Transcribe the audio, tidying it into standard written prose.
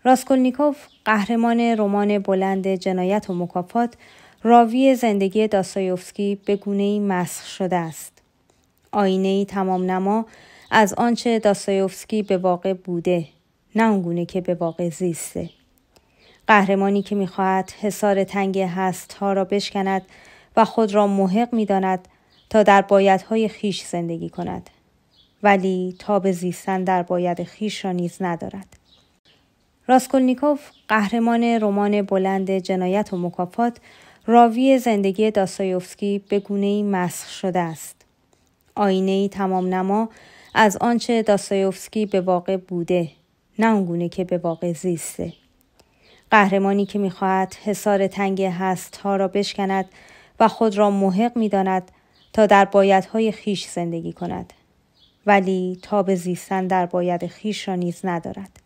راسکولنیکوف، قهرمان رمان بلند جنایت و مکافات، راوی زندگی داستایوفسکی به گونه‌ای مسخ شده است. آینه‌ای تمام نما از آنچه داستایوفسکی به واقع بوده، نه آنگونه که به واقع زیسته. قهرمانی که می‌خواهد حصار تنگ هست‌ها را بشکند و خود را محق می‌داند تا در بایدهای خیش زندگی کند، ولی تاب زیستن در باید خیش را نیز ندارد. راسکولنیکوف، قهرمان رمان بلند جنایت و مکافات، راوی زندگی داستایوفسکی به گونه‌ای مسخ شده است. آینه‌ای تمام نما از آنچه داستایوفسکی به واقع بوده، نه آنگونه که به واقع زیسته. قهرمانی که می‌خواهد حصار تنگ هست‌ها را بشکند و خود را محق می‌داند تا در بایدهای خیش زندگی کند، ولی تاب زیستن در باید خیش را نیز ندارد.